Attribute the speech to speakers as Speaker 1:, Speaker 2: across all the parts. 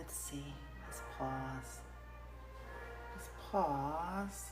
Speaker 1: Let's see. Let's pause. Let's pause.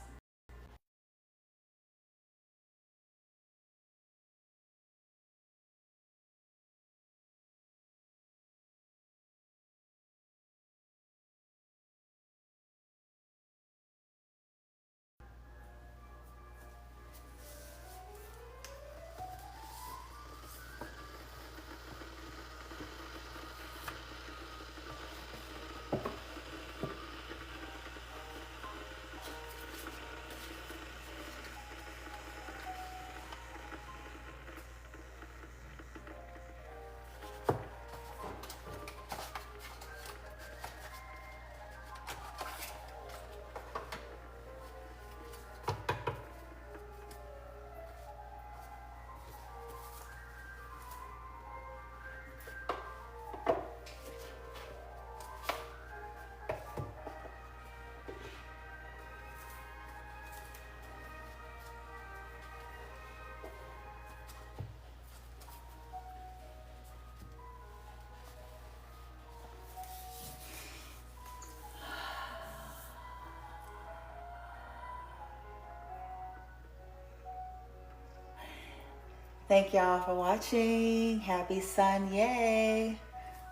Speaker 1: Thank y'all for watching. Happy Sunday,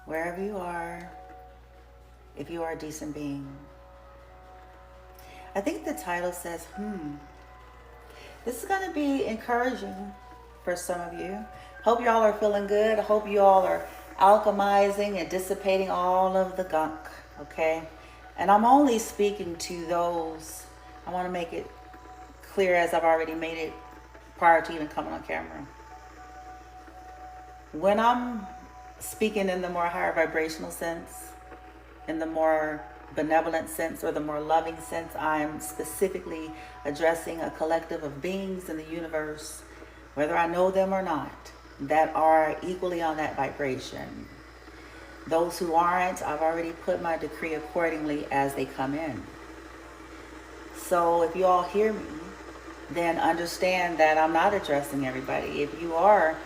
Speaker 1: wherever you are, if you are a decent being. I think the title says, This is going to be encouraging for some of you. Hope y'all are feeling good. I hope you all are alchemizing and dissipating all of the gunk, okay? And I'm only speaking to those, I want to make it clear as I've already made it prior to even coming on camera. When I'm speaking in the more higher vibrational sense, in the more benevolent sense, or the more loving sense, I'm specifically addressing a collective of beings in the universe, whether I know them or not, that are equally on that vibration. Those who aren't, I've already put my decree accordingly as they come in. So if you all hear me, then understand that I'm not addressing everybody. If you are,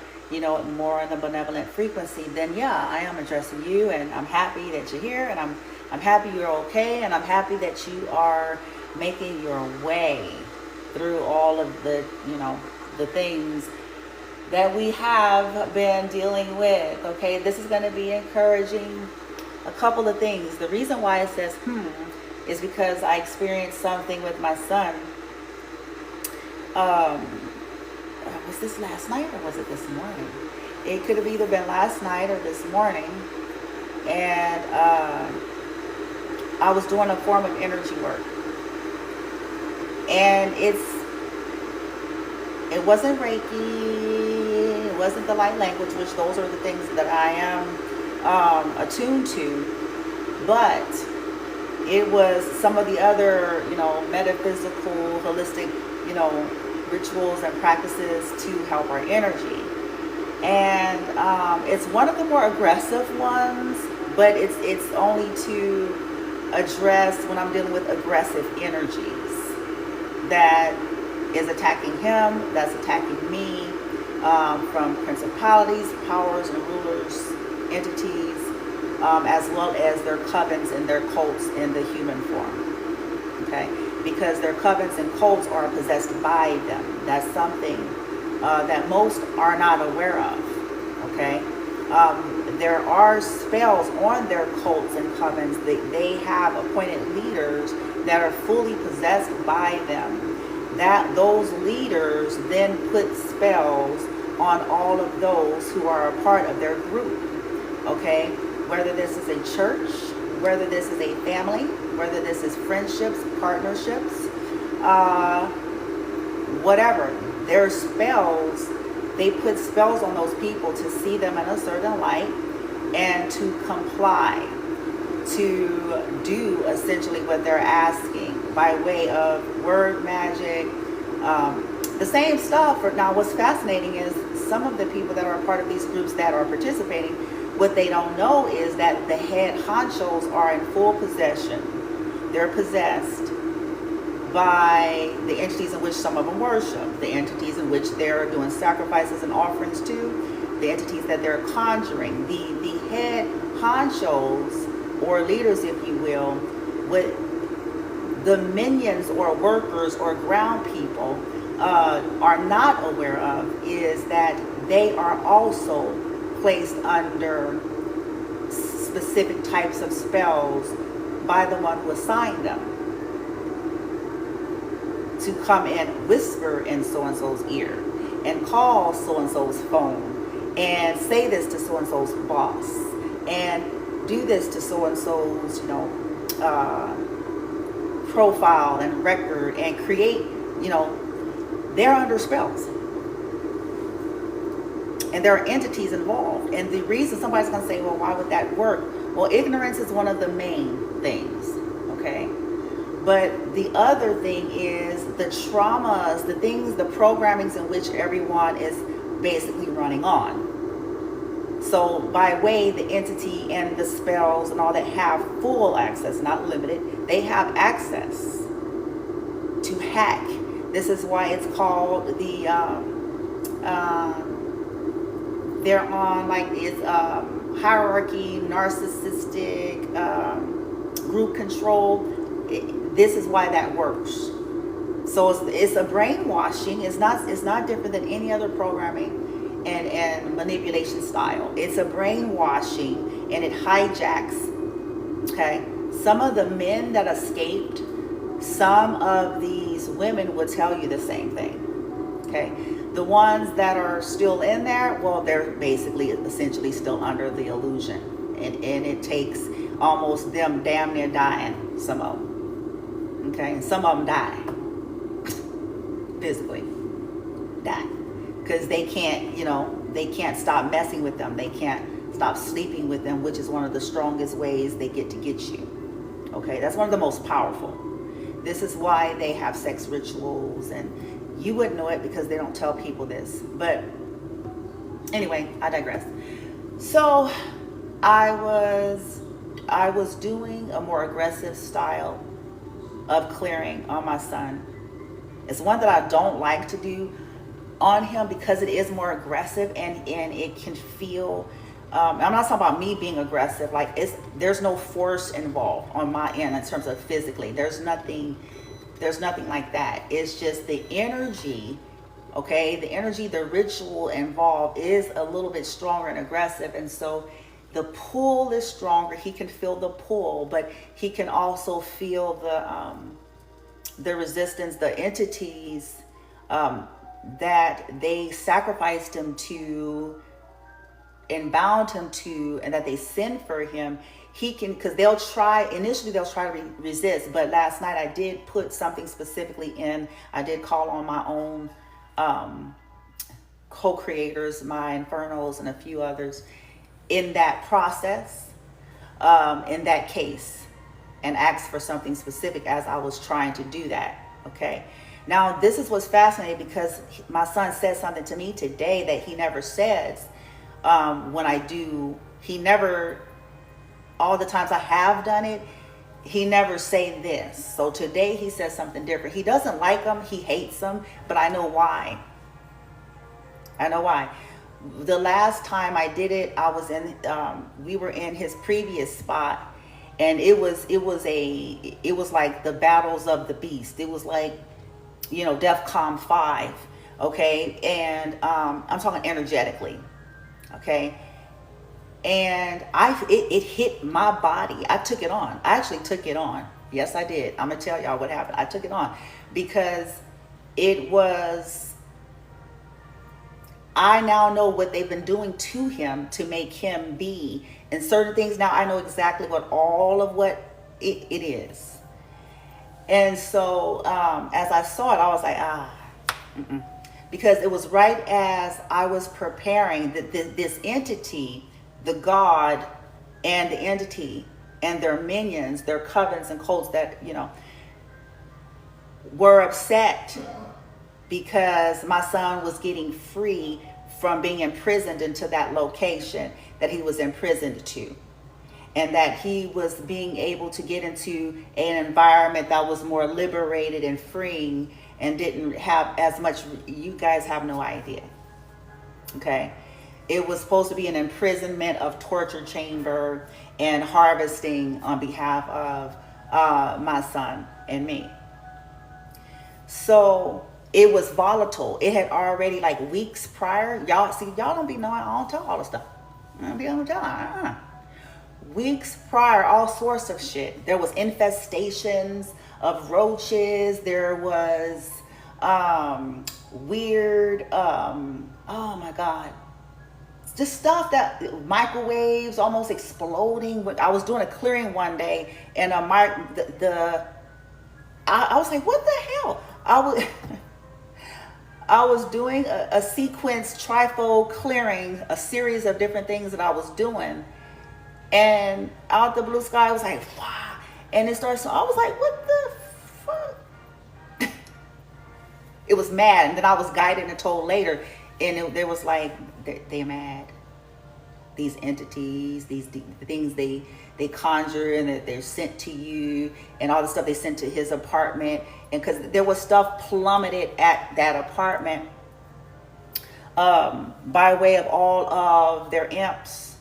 Speaker 1: more on the benevolent frequency, then yeah, I am addressing you, and I'm happy that you're here, and I'm happy you're okay, and I'm happy that you are making your way through all of the, the things that we have been dealing with, okay? This is going to be encouraging a couple of things. The reason why it says, is because I experienced something with my son. Was this last night or was it this morning? It could have either been last night or this morning. And I was doing a form of energy work. And it wasn't Reiki, it wasn't the light language, which those are the things that I am attuned to. But it was some of the other, metaphysical, holistic, rituals and practices to help our energy. And it's one of the more aggressive ones, but it's only to address when I'm dealing with aggressive energies that is attacking him, that's attacking me, from principalities, powers, and rulers, entities, as well as their covens and their cults in the human form. Okay? Because their covens and cults are possessed by them. That's something that most are not aware of. Okay? There are spells on their cults and covens. They have appointed leaders that are fully possessed by them. That those leaders then put spells on all of those who are a part of their group. Okay? Whether this is a church, whether this is a family, whether this is friendships, partnerships, whatever. Their spells, they put spells on those people to see them in a certain light and to comply, to do essentially what they're asking by way of word magic, the same stuff. Now, what's fascinating is some of the people that are a part of these groups that are participating, what they don't know is that the head honchos are in full possession. They're possessed by the entities in which some of them worship, the entities in which they're doing sacrifices and offerings to, the entities that they're conjuring. The head honchos or leaders, if you will, what the minions or workers or ground people are not aware of is that they are also placed under specific types of spells by the one who assigned them to come and whisper in so-and-so's ear and call so-and-so's phone and say this to so-and-so's boss and do this to so-and-so's, profile and record and create, they're under spells. And there are entities involved. And the reason somebody's going to say, well, why would that work? Well, ignorance is one of the main things, okay? But the other thing is the traumas, the things, the programmings in which everyone is basically running on. So by way, the entity and the spells and all that have full access, not limited, they have access to hack. This is why it's called the, they're on like it's hierarchy, narcissistic, group control. This is why that works. So it's a brainwashing. It's not different than any other programming and manipulation style. It's a brainwashing, and it hijacks. Okay, some of the men that escaped, some of these women would tell you the same thing. Okay, the ones that are still in there, well, they're basically essentially still under the illusion, and it takes almost them damn near dying, some of them. Okay, and some of them die physically, die, because they can't, they can't stop messing with them. They can't stop sleeping with them, which is one of the strongest ways they get to get you. Okay, that's one of the most powerful. This is why they have sex rituals, and you wouldn't know it because they don't tell people this. But anyway, I digress. So I was doing a more aggressive style of clearing on my son. It's one that I don't like to do on him because it is more aggressive, and it can feel, I'm not talking about me being aggressive, like there's no force involved on my end in terms of physically. There's nothing like that. It's just the energy, okay? The energy, the ritual involved is a little bit stronger and aggressive, and so the pull is stronger. He can feel the pull, but he can also feel the resistance, the entities that they sacrificed him to and bound him to, and that they send for him. He can, because initially they'll try to resist, but last night I did put something specifically in. I did call on my own co-creators, my Infernos and a few others in that process, in that case, and asked for something specific as I was trying to do that. Okay, now this is what's fascinating, because my son said something to me today that he never says when I do. He never, all the times I have done it, he never say this. So today he says something different. He doesn't like them, he hates them, but I know why. The last time I did it, I was in, we were in his previous spot, and it was like the battles of the beast. It was like, DEFCON 5, okay? And I'm talking energetically, okay? And it hit my body. I took it on. I actually took it on. Yes, I did. I'm gonna tell y'all what happened. I took it on because it was, I now know what they've been doing to him to make him be in certain things. Now I know exactly what it is. And so as I saw it, I was like, because it was right as I was preparing that this entity, the God and the entity and their minions, their covens and cults that, were upset because my son was getting free from being imprisoned into that location that he was imprisoned to, and that he was being able to get into an environment that was more liberated and freeing and didn't have as much. You guys have no idea. Okay. It was supposed to be an imprisonment of torture chamber and harvesting on behalf of my son and me. So it was volatile. It had already, like, weeks prior. Y'all see, y'all don't be knowing. I don't tell all the stuff. I don't be on telling. Weeks prior, all sorts of shit. There was infestations of roaches. There was weird, oh my God, just stuff that microwaves almost exploding. I was doing a clearing one day, and I was like, what the hell? I was doing a sequence trifo clearing, a series of different things that I was doing, and out the blue sky, I was like, wow, and it started. So I was like, what the fuck? It was mad, and then I was guided and told later, and there was like, they're mad. These entities, these things they conjure, and that they're sent to you, and all the stuff they sent to his apartment, and because there was stuff plummeted at that apartment by way of all of their imps.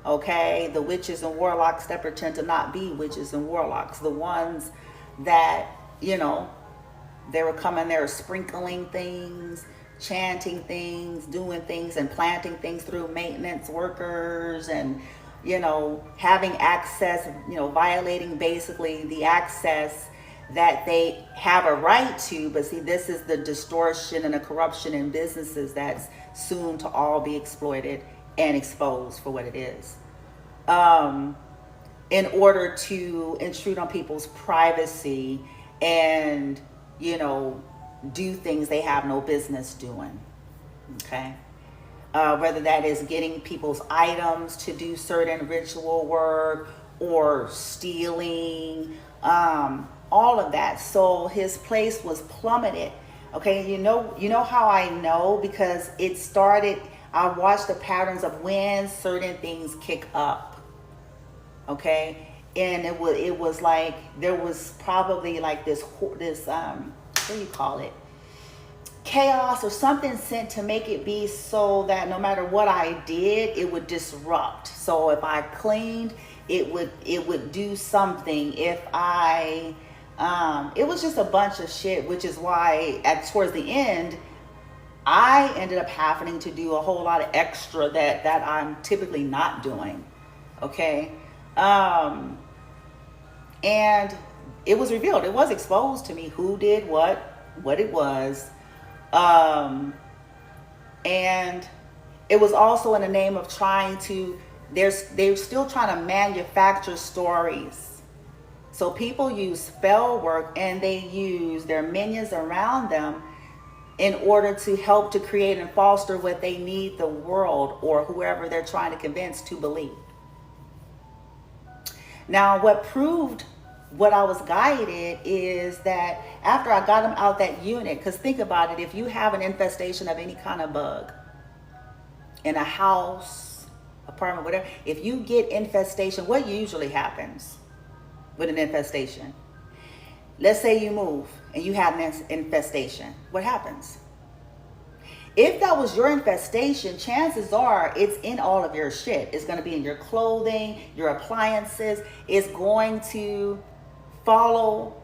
Speaker 1: Okay, the witches and warlocks that pretend to not be witches and warlocks, the ones that, you know, they were coming there sprinkling things, chanting things, doing things, and planting things through maintenance workers, and, you know, having access, you know, violating basically the access that they have a right to. But see, this is the distortion and the corruption in businesses that's soon to all be exploited and exposed for what it is, in order to intrude on people's privacy and, you know, do things they have no business doing. Okay, whether that is getting people's items to do certain ritual work or stealing, all of that. So his place was plummeted. Okay, you know how I know, because it started. I watched the patterns of when certain things kick up. Okay, and it was like there was probably like this what do you call it, chaos or something sent to make it be so that no matter what I did, it would disrupt. So if I cleaned, it would do something. If I it was just a bunch of shit, which is why towards the end I ended up having to do a whole lot of extra that I'm typically not doing. Okay, and it was revealed, it was exposed to me who did what it was, and it was also in the name of trying to, they're still trying to manufacture stories. So people use spell work, and they use their minions around them in order to help to create and foster what they need the world or whoever they're trying to convince to believe. Now, what proved what I was guided is that after I got him out that unit, because think about it, if you have an infestation of any kind of bug in a house, apartment, whatever, if you get infestation, what usually happens with an infestation? Let's say you move and you have an infestation. What happens? If that was your infestation, chances are it's in all of your shit. It's going to be in your clothing, your appliances. It's going to follow.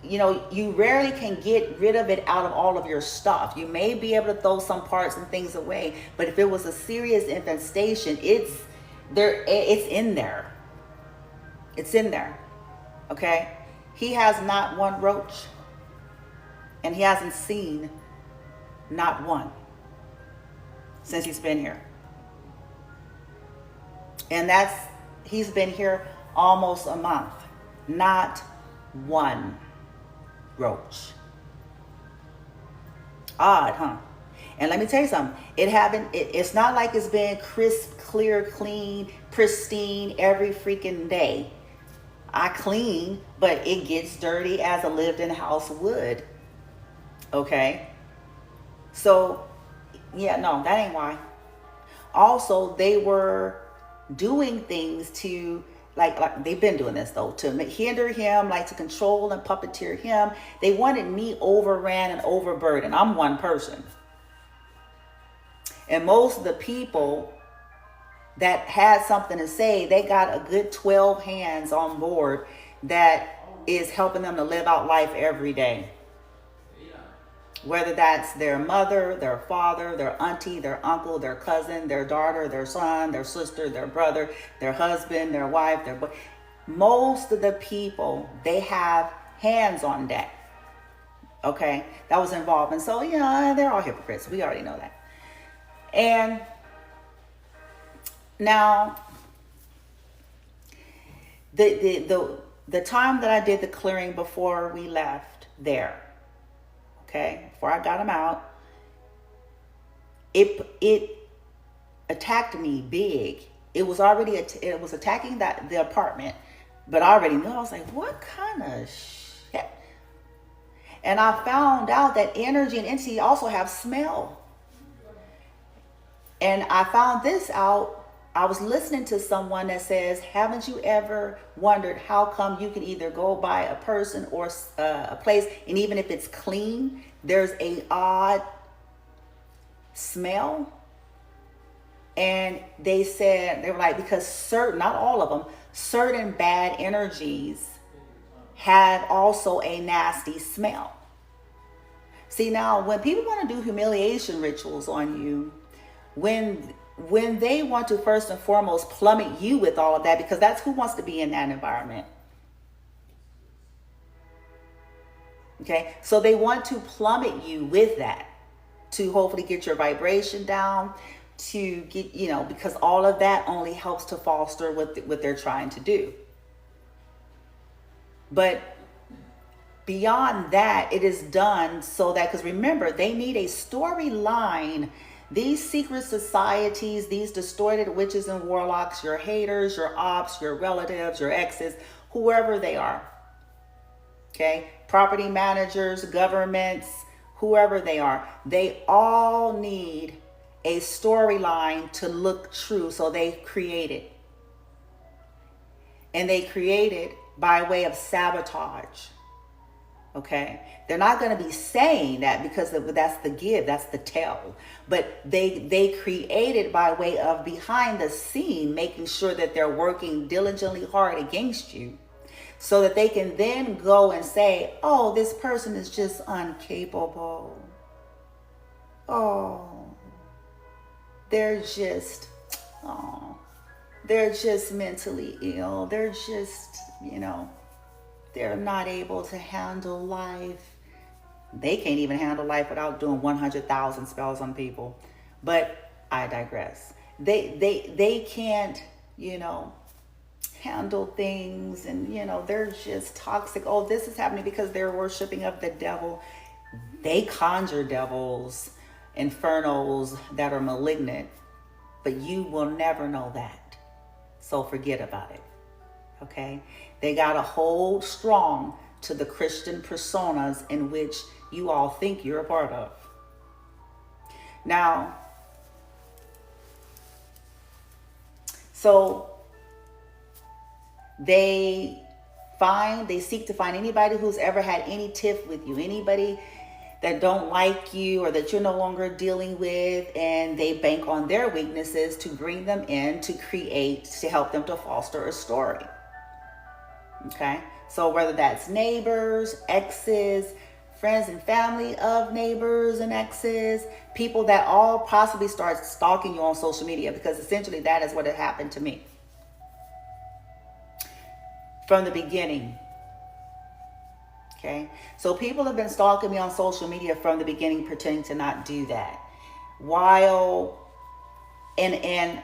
Speaker 1: You know, you rarely can get rid of it out of all of your stuff. You may be able to throw some parts and things away, but if it was a serious infestation, it's there. It's in there. It's in there. Okay? He has not one roach, and he hasn't seen not one since he's been here. And he's been here almost a month. Not one roach. Odd, huh? And let me tell you something. It's not like it's been crisp, clear, clean, pristine every freaking day. I clean, but it gets dirty as a lived-in house would. Okay? So, yeah, no, that ain't why. Also, they were doing things to, like they've been doing this though, to hinder him, like to control and puppeteer him. They wanted me overran and overburdened. I'm one person. And most of the people that had something to say, they got a good 12 hands on board that is helping them to live out life every day. Whether that's their mother, their father, their auntie, their uncle, their cousin, their daughter, their son, their sister, their brother, their husband, their wife, their boy. Most of the people, they have hands on deck. Okay, that was involved. And so, they're all hypocrites. We already know that. And now, the time that I did the clearing before we left there, okay, before I got them out, it attacked me big. It was attacking the apartment, but I already knew. I was like, what kind of shit? And I found out that energy and entity also have smell. And I found this out. I was listening to someone that says, haven't you ever wondered how come you can either go by a person or a place, and even if it's clean, there's a odd smell? And they were like, because not all of them, certain bad energies have also a nasty smell. See, now when people want to do humiliation rituals on you, when they want to first and foremost plummet you with all of that, because that's who wants to be in that environment. Okay, so they want to plummet you with that to hopefully get your vibration down, to get, because all of that only helps to foster what they're trying to do. But beyond that, it is done so that, because remember, they need a storyline. These secret societies, these distorted witches and warlocks, your haters, your ops, your relatives, your exes, whoever they are, okay, property managers, governments, whoever they are, they all need a storyline to look true. So they create it. And they create it by way of sabotage. Okay, they're not going to be saying that because that's the give, that's the tell, but they create it by way of behind the scene, making sure that they're working diligently hard against you, so that they can then go and say, oh, this person is just incapable. Oh, they're just mentally ill. They're just, they're not able to handle life. They can't even handle life without doing 100,000 spells on people. But I digress. They can't, handle things, and, they're just toxic. Oh, this is happening because they're worshiping of the devil. They conjure devils, infernos that are malignant, but you will never know that. So forget about it. Okay? They got to hold strong to the Christian personas in which you all think you're a part of. Now, so they seek to find anybody who's ever had any tiff with you, anybody that don't like you or that you're no longer dealing with, and they bank on their weaknesses to bring them in to help them to foster a story. Okay, so whether that's neighbors, exes, friends and family of neighbors and exes, people that all possibly start stalking you on social media, because essentially that is what had happened to me from the beginning. Okay, so people have been stalking me on social media from the beginning, pretending to not do that. And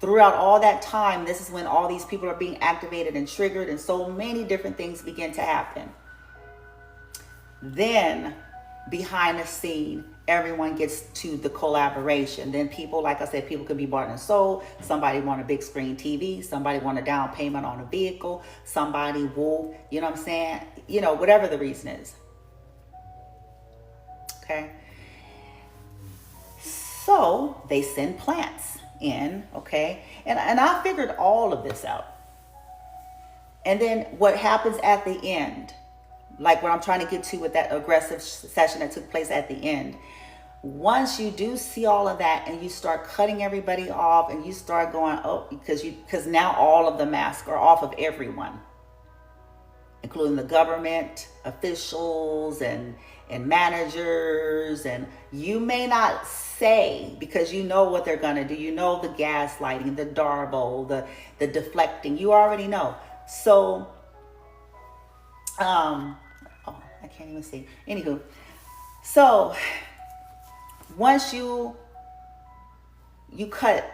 Speaker 1: throughout all that time, this is when all these people are being activated and triggered, and so many different things begin to happen. Then, behind the scene, everyone gets to the collaboration. Then people, like I said, people can be bought and sold. Somebody want a big screen TV. Somebody want a down payment on a vehicle. Somebody will, you know what I'm saying? Whatever the reason is. Okay. So they send plants in, okay? And I figured all of this out. And then what happens at the end, like what I'm trying to get to with that aggressive session that took place at the end, once you do see all of that and you start cutting everybody off and you start going, oh, because now all of the masks are off of everyone, including the government officials and managers, and you may not say, because you know what they're going to do. You know the gaslighting, the darbo, the deflecting. You already know. So, oh, I can't even see. Anywho, so once you cut,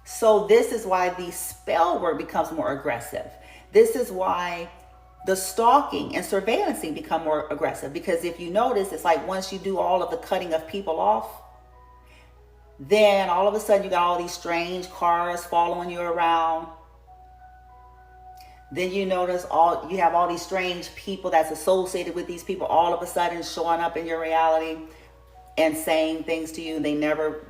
Speaker 1: so this is why the spell word becomes more aggressive. This is why the stalking and surveillancing become more aggressive, because if you notice, it's like once you do all of the cutting of people off, then all of a sudden you got all these strange cars following you around. Then you notice you have all these strange people that's associated with these people all of a sudden showing up in your reality and saying things to you. They never,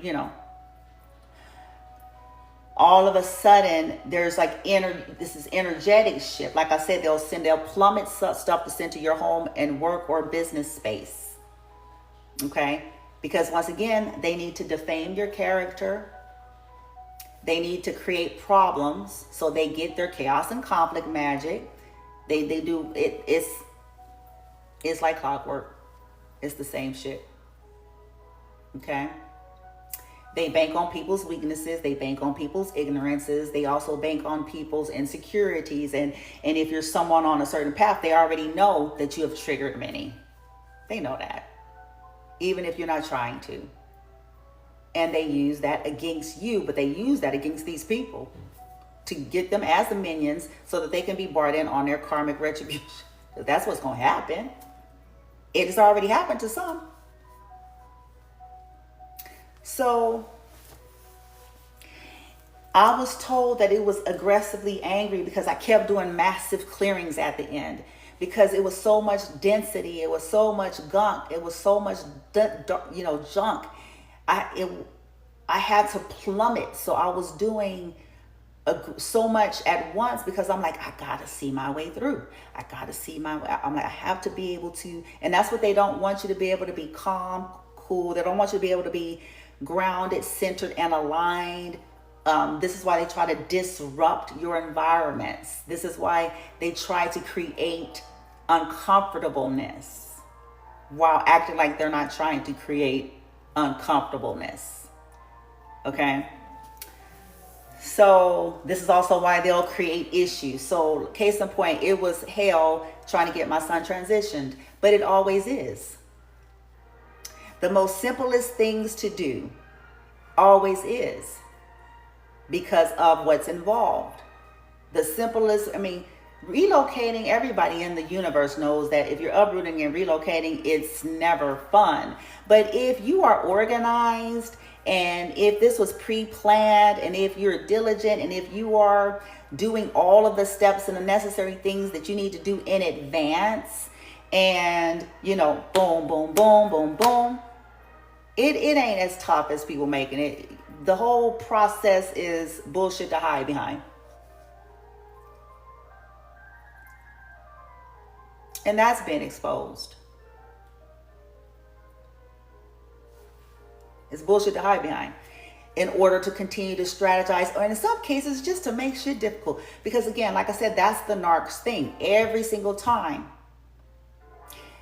Speaker 1: all of a sudden there's like this is energetic shift. Like I said, they'll plummet stuff to send to your home and work or business space. Okay? Because once again, they need to defame your character. They need to create problems, so they get their chaos and conflict magic. They do it. It's like clockwork. It's the same shit. Okay? They bank on people's weaknesses. They bank on people's ignorances. They also bank on people's insecurities. And if you're someone on a certain path, they already know that you have triggered many. They know that, even if you're not trying to. And they use that against you, but they use that against these people to get them as the minions so that they can be brought in on their karmic retribution. That's what's going to happen. It has already happened to some. So I was told that it was aggressively angry because I kept doing massive clearings at the end, because it was so much density. It was so much gunk. It was so much, junk. I had to plummet. So I was doing so much at once because I'm like, I got to see my way through. I got to see my way. I'm like, I have to be able to. And that's what they don't want you to be able to be calm, cool. They don't want you to be able to be grounded, centered, and aligned. This is why they try to disrupt your environments. This is why they try to create uncomfortableness while acting like they're not trying to create uncomfortableness. Okay? So this is also why they'll create issues. So case in point, it was hell trying to get my son transitioned, but it always is. The most simplest things to do always is, because of what's involved. The simplest, relocating, everybody in the universe knows that if you're uprooting and relocating, it's never fun. But if you are organized, and if this was pre-planned, and if you're diligent, and if you are doing all of the steps and the necessary things that you need to do in advance, and, boom, boom, boom, boom, boom, it ain't as tough as people making it. The whole process is bullshit to hide behind. And that's been exposed. It's bullshit to hide behind in order to continue to strategize, or in some cases just to make shit difficult. Because again, like I said, that's the narcs thing. Every single time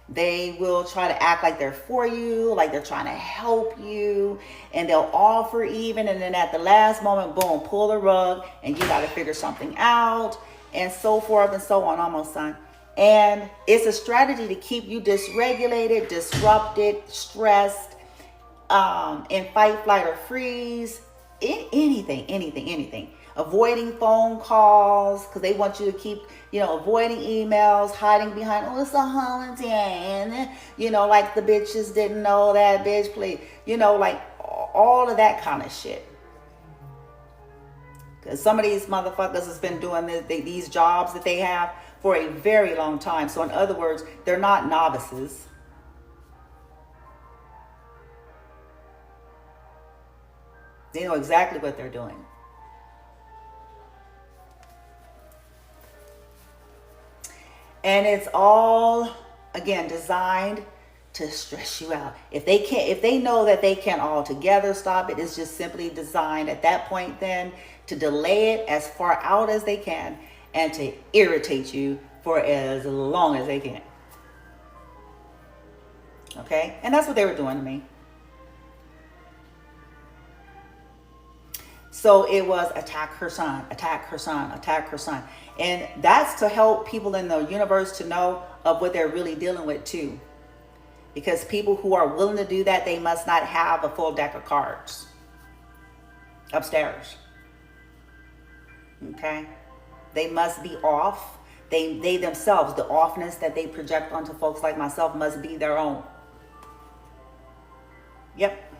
Speaker 1: they will try to act like they're for you, like they're trying to help you, and they'll offer even, and then at the last moment, boom, pull the rug, and you got to figure something out, and so forth and so on, almost son. And it's a strategy to keep you dysregulated, disrupted, stressed, in fight, flight, or freeze, anything. Avoiding phone calls because they want you to keep, avoiding emails, hiding behind, oh, it's a holiday, like the bitches didn't know that bitch, please, like all of that kind of shit. Because some of these motherfuckers has been doing these jobs that they have for a very long time. So in other words, they're not novices. They know exactly what they're doing. And it's all, again, designed to stress you out. If they know that they can altogether stop it, it's just simply designed at that point then to delay it as far out as they can and to irritate you for as long as they can. Okay? And that's what they were doing to me. So it was attack her son, attack her son, attack her son. And that's to help people in the universe to know of what they're really dealing with too. Because people who are willing to do that, they must not have a full deck of cards upstairs. Okay? They must be off. They themselves, the offness that they project onto folks like myself must be their own. Yep.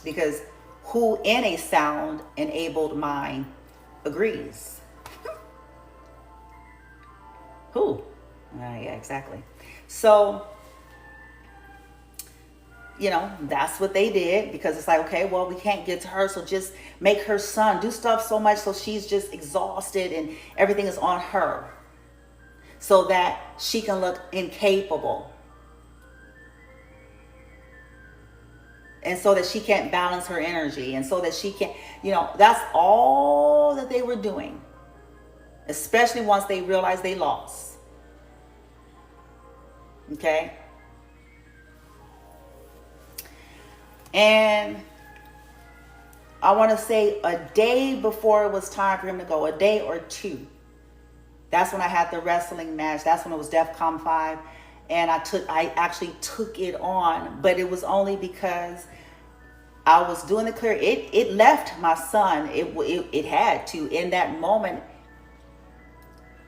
Speaker 1: Because who in a sound enabled mind agrees? Who? Yeah, exactly. So, you know, that's what they did, because it's like, okay, well, we can't get to her, so just make her son do stuff so much so she's just exhausted and everything is on her so that she can look incapable. And so that she can't balance her energy, and so that she can't, you know, that's all that they were doing. Especially once they realized they lost. Okay? And I want to say a day before it was time for him to go, a day or two. That's when I had the wrestling match. That's when it was DEFCON 5. And I actually took it on, but it was only because I was doing the clear. It left my son. It had to in that moment.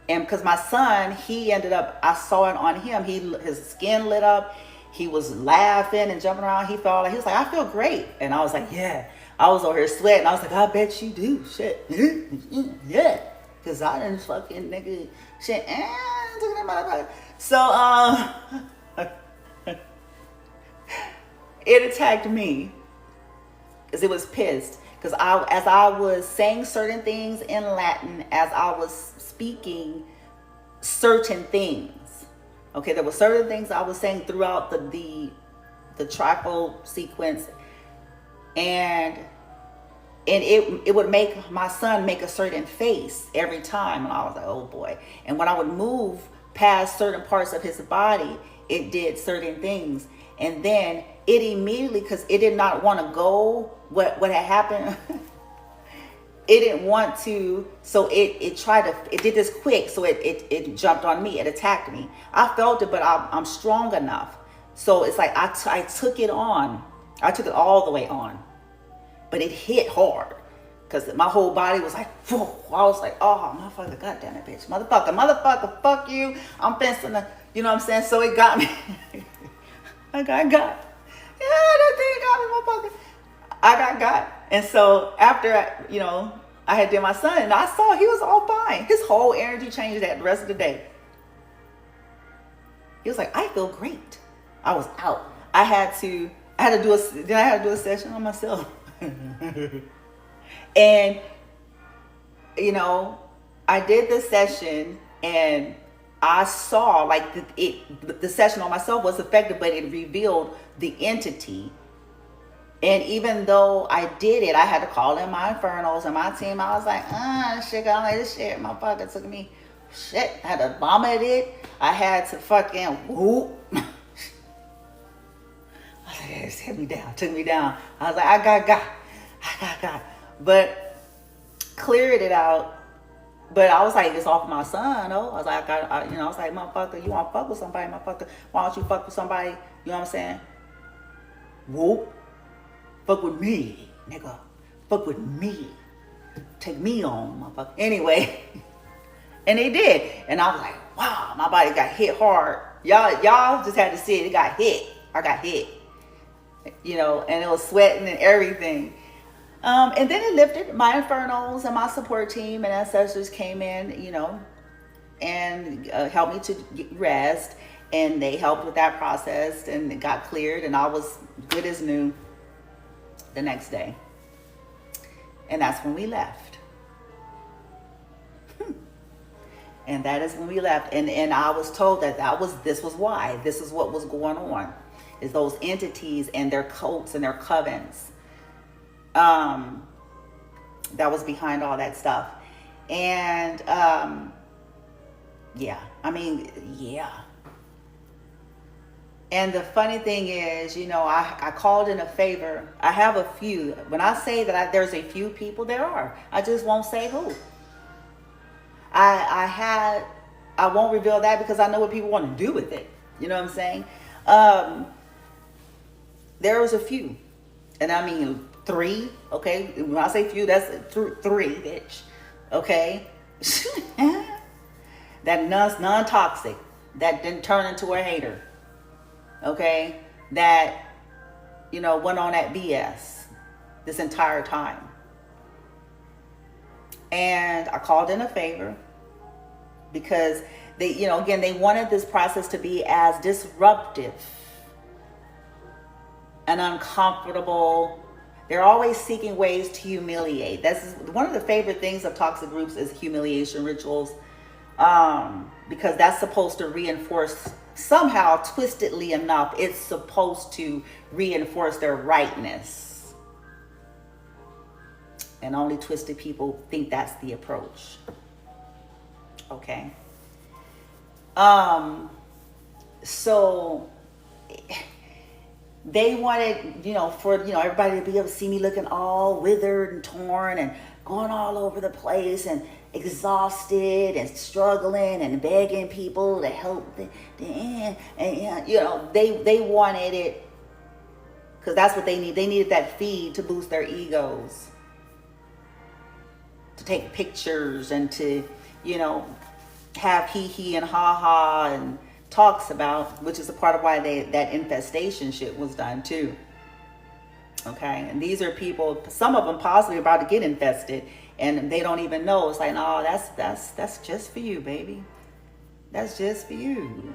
Speaker 1: And because my son, he ended up, I saw it on him. His skin lit up. He was laughing and jumping around. He was like, I feel great. And I was like, yeah. I was over here sweating. I was like, I bet you do. Shit. Yeah. Because I didn't fucking nigga shit. So, it attacked me because it was pissed. Because as I was saying certain things in Latin, as I was speaking certain things, okay, there were certain things I was saying throughout the triple sequence, and it would make my son make a certain face every time, and I was like, oh boy. And when I would move past certain parts of his body, it did certain things, and then it immediately, because it did not want to go what had happened. It didn't want to, so it did this quick, so it jumped on me, it attacked me. I felt it, but I'm strong enough, so it's like I took it on. I took it all the way on, but it hit hard because my whole body was like, whoa. I was like, oh motherfucker, goddamn it, bitch, motherfucker, fuck you. I'm fencing the, you know what I'm saying? So it got me. I got. Yeah, that thing got me, motherfucker. I got. And so after, you know, I had did my son, and I saw he was all fine. His whole energy changed that the rest of the day. He was like, I feel great. I was out. I had to do a session on myself. And, you know, I did the session, and I saw like the session on myself was effective, but it revealed the entity. And even though I did it, I had to call in my infernals and my team. I was like, shit, I'm like, this shit, motherfucker took me, shit. I had to vomit it. I had to fucking whoop. I was like, it took me down. I was like, I got. But cleared it out. But I was like, it's off my son, though. I was like, I was like, motherfucker, you want to fuck with somebody, motherfucker? Why don't you fuck with somebody? You know what I'm saying? Whoop. Fuck with me, nigga. Fuck with me. Take me on, motherfucker. Anyway. And they did. And I was like, wow, my body got hit hard. Y'all just had to see it. It got hit. I got hit. You know, and it was sweating and everything. And then it lifted. My infernals and my support team and ancestors came in, you know, and helped me to get rest. And they helped with that process, and it got cleared, and I was good as new the next day. And that's when we left. And that is when we left. And I was told that this was why. This is what was going on. Is those entities and their cults and their covens. That was behind all that stuff. And yeah. I mean, yeah. And the funny thing is, you know, I called in a favor. I have a few. When I say that there's a few people, there are. I just won't say who. I won't reveal that because I know what people want to do with it. You know what I'm saying? There was a few. And I mean 3, okay? When I say few, that's 3, bitch. Okay? That non-toxic. That didn't turn into a hater. Okay? That, you know, went on that BS this entire time. And I called in a favor because they, you know, again, they wanted this process to be as disruptive and uncomfortable. They're always seeking ways to humiliate. That's one of the favorite things of toxic groups is humiliation rituals, because that's supposed to reinforce, somehow twistedly enough, it's supposed to reinforce their rightness. And only twisted people think that's the approach. Okay. So they wanted, you know, for, you know, everybody to be able to see me looking all withered and torn and going all over the place and exhausted and struggling and begging people to help them. And you know, they wanted it because that's what they need. They needed that feed to boost their egos, to take pictures and to, you know, have hee and ha and talks about, which is a part of why that infestation shit was done too. Okay, and these are people, some of them possibly about to get infested, and they don't even know. It's like, no, that's just for you, baby. That's just for you.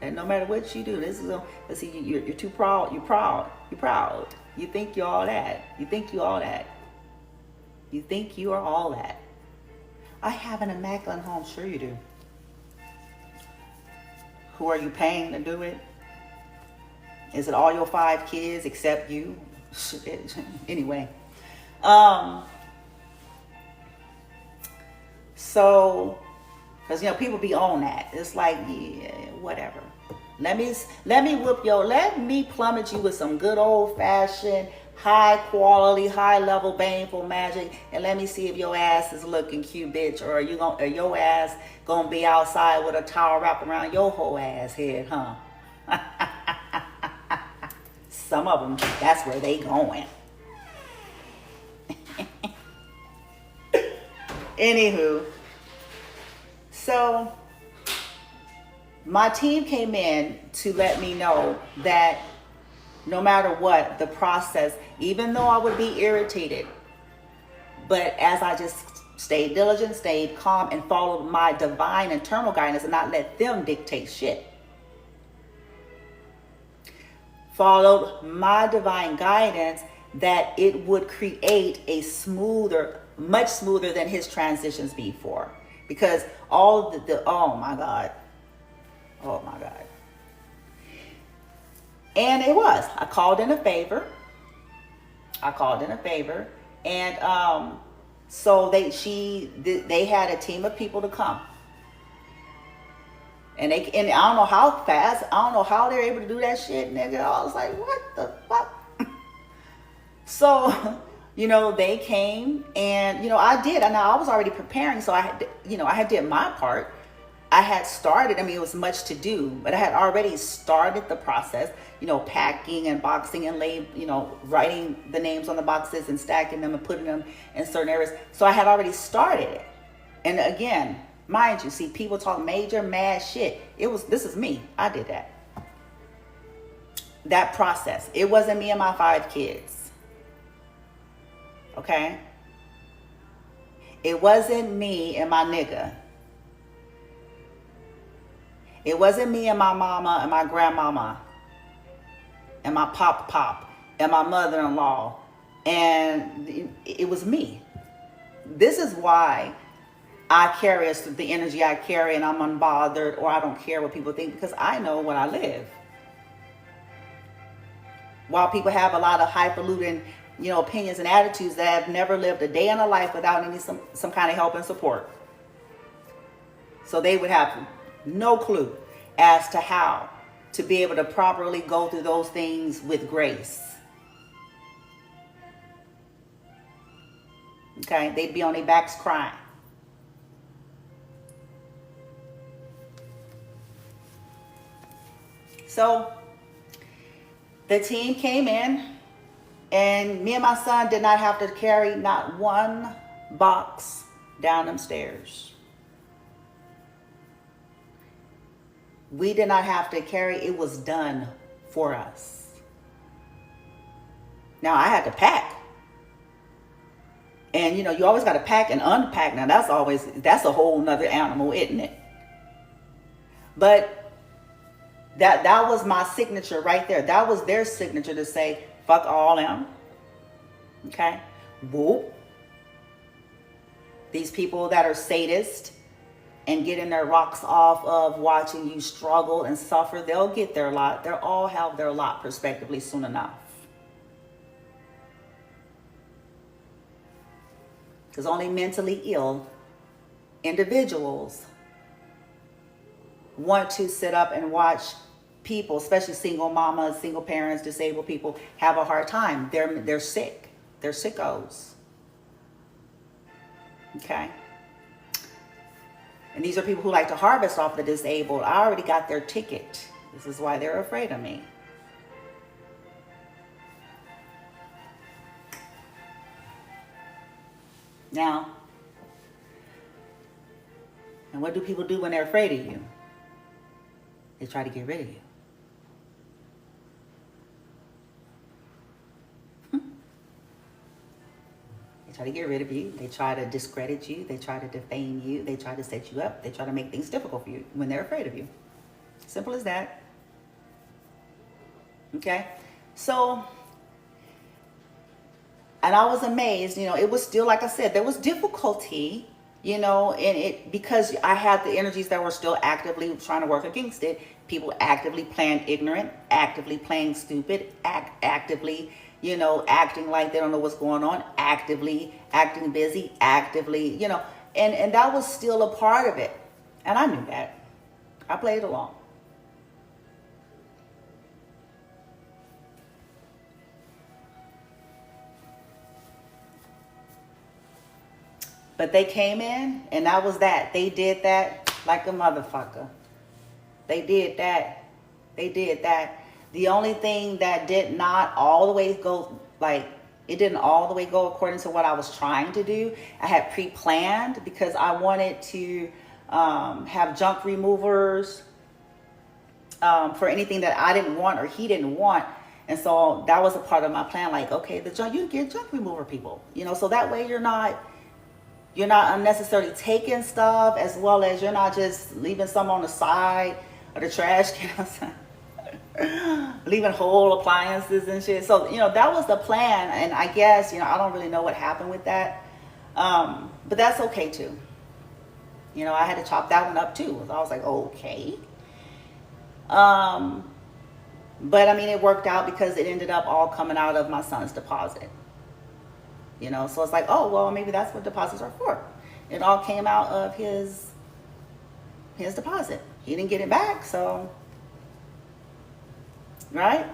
Speaker 1: And no matter what you do, this is let's see, you're too proud. You're proud. You think you're all that. You think you all that. You think you are all that. I have an immaculate home. Sure you do. Who are you paying to do it? Is it all your 5 kids except you? Anyway. So, because, you know, people be on that. It's like, yeah, whatever. Let me plummet you with some good old fashioned, high quality, high level baneful magic, and let me see if your ass is looking cute, bitch, or your ass gonna be outside with a towel wrapped around your whole ass head, huh? Some of them, that's where they going. Anywho, so my team came in to let me know that no matter what, the process, even though I would be irritated, but as I just stayed diligent, stayed calm, and followed my divine internal guidance and not let them dictate shit. Followed my divine guidance, that it would create a smoother, much smoother than his transitions before. Because all the oh my God. And it was. I called in a favor. And so they had a team of people to come. And I don't know how fast, I don't know how they're able to do that shit, nigga. I was like, what the fuck? So, you know, they came and, you know, I was already preparing. So I had did my part. I had started, it was much to do, but I had already started the process, you know, packing and boxing and writing the names on the boxes and stacking them and putting them in certain areas. So I had already started it. And again, mind you, see, people talk major mad shit. This is me. I did that. That process. It wasn't me and my 5 kids. Okay? It wasn't me and my nigga. It wasn't me and my mama and my grandmama and my pop and my mother-in-law. And it was me. This is why I carry the energy I carry, and I'm unbothered, or I don't care what people think because I know what I live. While people have a lot of highfalutin, opinions and attitudes that have never lived a day in a life without some kind of help and support. So they would have no clue as to how to be able to properly go through those things with grace. Okay, they'd be on their backs crying. So the team came in, and me and my son did not have to carry not one box down them stairs. We did not have to carry, it was done for us. Now I had to pack. And you always got to pack and unpack. Now that's a whole nother animal, isn't it? But that was my signature right there. That was their signature to say, fuck all them. Okay? Whoop. These people that are sadists and getting their rocks off of watching you struggle and suffer, they'll get their lot. They'll all have their lot prospectively soon enough. Because only mentally ill individuals want to sit up and watch people, especially single mamas, single parents, disabled people, have a hard time. They're sick. They're sickos. Okay? And these are people who like to harvest off the disabled. I already got their ticket. This is why they're afraid of me. Now, and what do people do when they're afraid of you? They try to get rid of you. They try to get rid of you. They try to discredit you. They try to defame you. They try to set you up. They try to make things difficult for you when they're afraid of you. Simple as that. Okay? So, and I was amazed, it was still, like I said, there was difficulty, in it, because I had the energies that were still actively trying to work against it. People actively playing ignorant, actively playing stupid, actively, acting like they don't know what's going on, actively acting busy, actively, and that was still a part of it. And I knew that. I played along. But they came in, and that was that. They did that like a motherfucker. They did that. They did that. The only thing that did not all the way go, it didn't all the way go according to what I was trying to do. I had pre-planned because I wanted to have junk removers for anything that I didn't want or he didn't want. And so that was a part of my plan. Like, okay, you get junk remover people, so that way you're not unnecessarily taking stuff, as well as you're not just leaving some on the side of the trash can, leaving whole appliances and shit. So, that was the plan. And I guess, I don't really know what happened with that. But that's okay too. I had to chop that one up too. I was like, okay. But I mean, it worked out because it ended up all coming out of my son's deposit. So it's like, oh, well, maybe that's what deposits are for. It all came out of his deposit. He didn't get it back, so, right?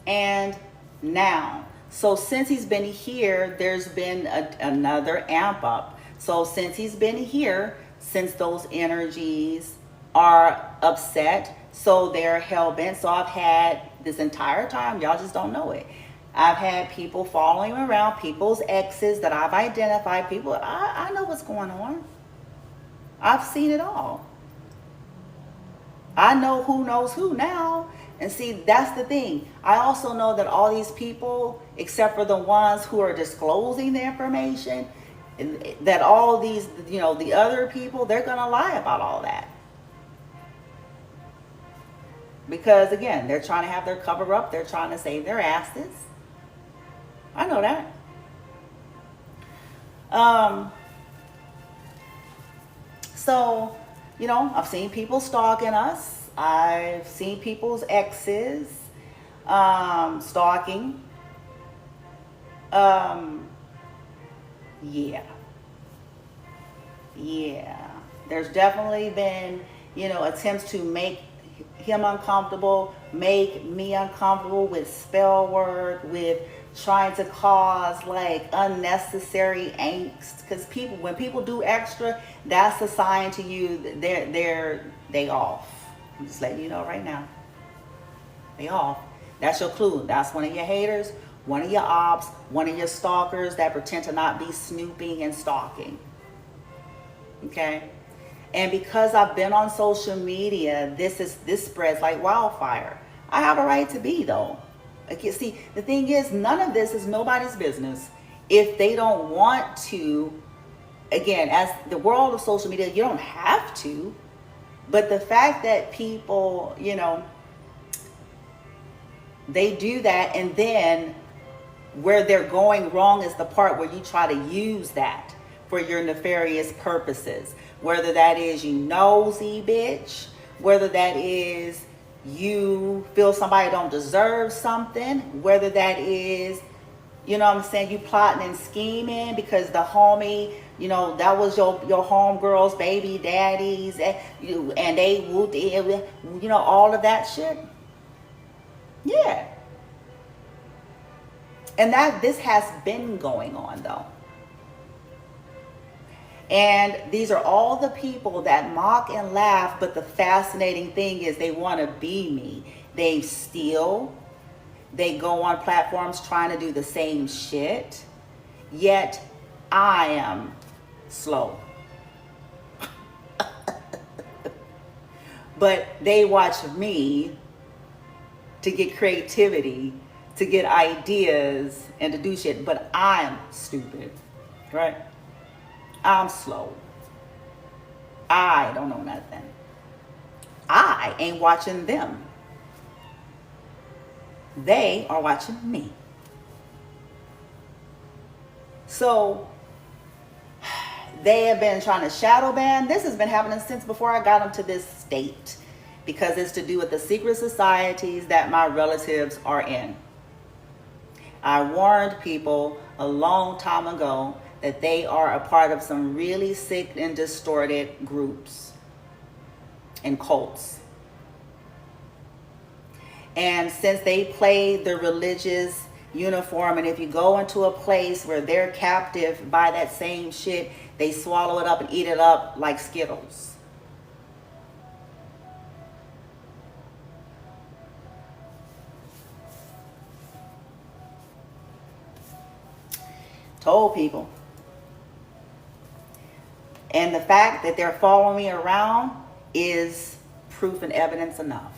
Speaker 1: And now, so since he's been here, there's been another amp up. So since he's been here, since those energies are upset, so they're hell-bent. So I've had this entire time, y'all just don't know it, I've had people following around, people's exes that I've identified, people, I know what's going on. I've seen it all. I know who knows who now. And see, that's the thing. I also know that all these people, except for the ones who are disclosing the information, that all these, the other people, they're going to lie about all that. Because again, they're trying to have their cover up. They're trying to save their asses. I know that. Um, so, I've seen people stalking us. I've seen people's exes stalking. Um, yeah, yeah. There's definitely been, attempts to make him uncomfortable, make me uncomfortable with spell work, with trying to cause like unnecessary angst. Because when people do extra, that's a sign to you that they off. I'm just letting you know right now, they off. That's your clue. That's one of your haters, one of your ops, one of your stalkers that pretend to not be snooping and stalking. Okay. And because I've been on social media, this spreads like wildfire. I have a right to be though. Okay, see, the thing is, none of this is nobody's business. If they don't want to, again, as the world of social media, you don't have to. But the fact that people, they do that, and then where they're going wrong is the part where you try to use that for your nefarious purposes. Whether that is you nosy bitch, whether that is you feel somebody don't deserve something, whether that is, you plotting and scheming because the homie, that was your homegirl's baby daddies, and they whooped, all of that shit. Yeah. And this has been going on though. And these are all the people that mock and laugh, but the fascinating thing is they want to be me. They steal. They go on platforms trying to do the same shit. Yet I am slow. But they watch me to get creativity, to get ideas, and to do shit. But I'm stupid, right? I'm slow. I don't know nothing. I ain't watching them. They are watching me. So they have been trying to shadow ban. This has been happening since before I got into this state, because it's to do with the secret societies that my relatives are in. I warned people a long time ago that they are a part of some really sick and distorted groups and cults. And since they play the religious uniform, and if you go into a place where they're captive by that same shit, they swallow it up and eat it up like Skittles. Told people. And the fact that they're following me around is proof and evidence enough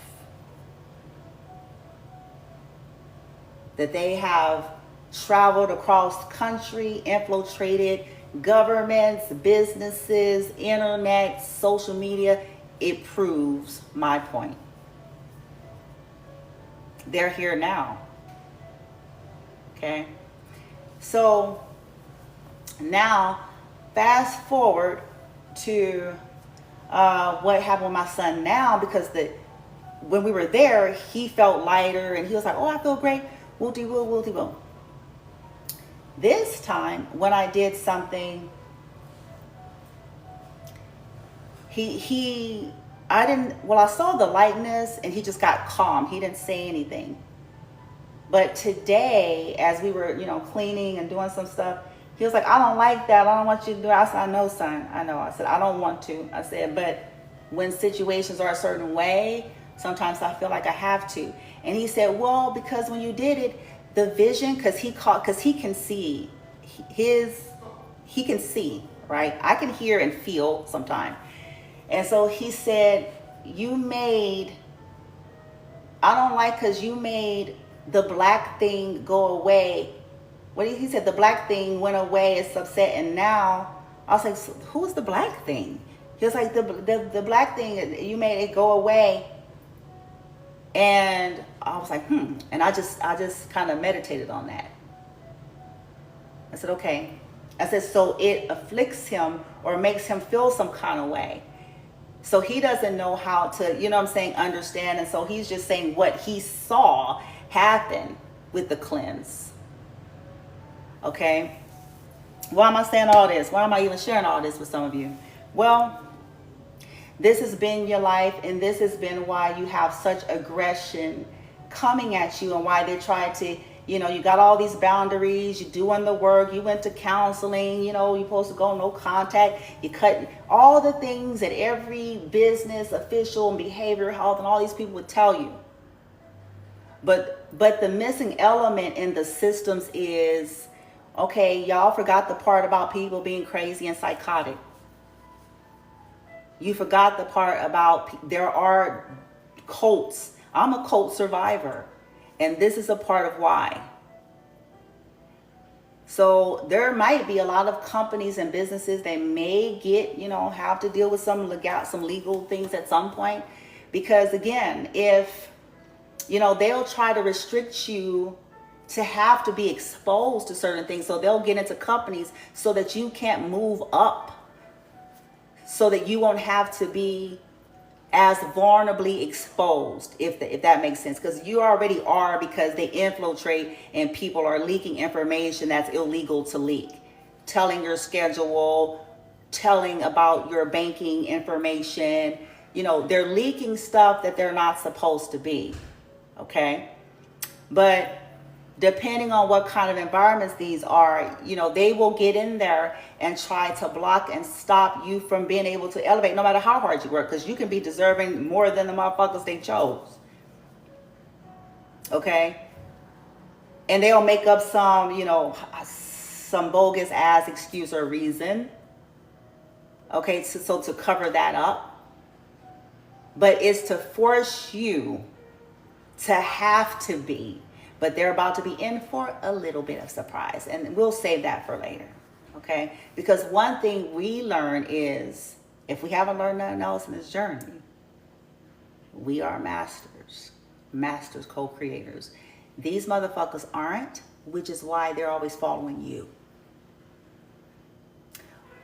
Speaker 1: that they have traveled across country, infiltrated governments, businesses, internet, social media. It proves my point. They're here now. Okay? So now, fast forward to what happened with my son now, because when we were there, he felt lighter and he was like, oh, I feel great. Woo-de-woo, woo-de-woo. This time, when I did something, I saw the lightness and he just got calm. He didn't say anything. But today, as we were, cleaning and doing some stuff, he was like, I don't like that. I don't want you to do it. I said, I know, son. I know. I said, I don't want to. I said, but when situations are a certain way, sometimes I feel like I have to. And he said, well, because when you did it, the vision, because he can see, he can see, right? I can hear and feel sometimes. And so he said, I don't like, because you made the black thing go away. He said the black thing went away, it's upset, and now I was like, so who's the black thing? He was like, the black thing, you made it go away. And I was like, and I just kind of meditated on that. I said, okay, I said, so it afflicts him or makes him feel some kind of way. So he doesn't know how to, you know what I'm saying, understand. And so he's just saying what he saw happen with the cleanse. Okay? Why am I saying all this? Why am I even sharing all this with some of you? Well, this has been your life, and this has been why you have such aggression coming at you, and why they try to, you know, you got all these boundaries, you're doing the work, you went to counseling, you know, you're supposed to go no contact, you cut all the things that every business official and behavioral health and all these people would tell you. But the missing element in the systems is, okay, y'all forgot the part about people being crazy and psychotic. You forgot the part about there are cults. I'm a cult survivor, and this is a part of why. So there might be a lot of companies and businesses that may get, you know, have to deal with some legal things at some point, because again, if, you know, they'll try to restrict you to have to be exposed to certain things, so they'll get into companies so that you can't move up, so that you won't have to be as vulnerably exposed, if that makes sense, because you already are, because they infiltrate and people are leaking information that's illegal to leak, telling your schedule, telling about your banking information. You know, they're leaking stuff that they're not supposed to be. Okay, but depending on what kind of environments these are, you know, they will get in there and try to block and stop you from being able to elevate, no matter how hard you work, because you can be deserving more than the motherfuckers they chose. Okay? And they'll make up some, you know, some bogus ass excuse or reason. Okay, so to cover that up. But it's to force you to have to be. But they're about to be in for a little bit of surprise. And we'll save that for later. Okay? Because one thing we learn is, if we haven't learned nothing else in this journey, we are masters. Masters, co-creators. These motherfuckers aren't, which is why they're always following you.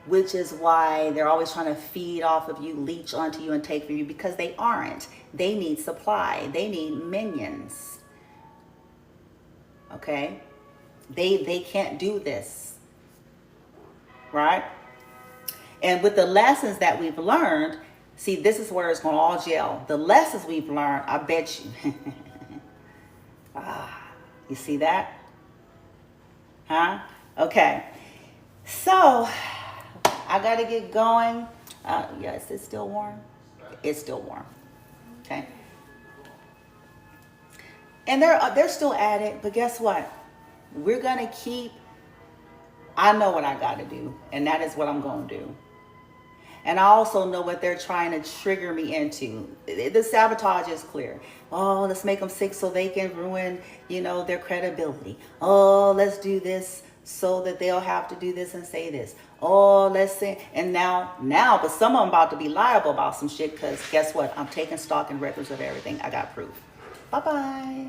Speaker 1: Which is why they're always trying to feed off of you, leech onto you, and take from you, because they aren't. They need supply. They need minions. Okay? They can't do this. Right? And with the lessons that we've learned, see, this is where it's going to all gel. The lessons we've learned, I bet you. You see that? Huh? Okay. So, I got to get going. Yes, it's still warm. It's still warm. Okay. And they're still at it, but guess what? We're going to keep, I know what I got to do, and that is what I'm going to do. And I also know what they're trying to trigger me into. The sabotage is clear. Oh, let's make them sick so they can ruin, you know, their credibility. Oh, let's do this so that they'll have to do this and say this. Oh, let's say, and now, but some of them about to be liable about some shit, because guess what? I'm taking stock and records of everything. I got proof. Bye-bye.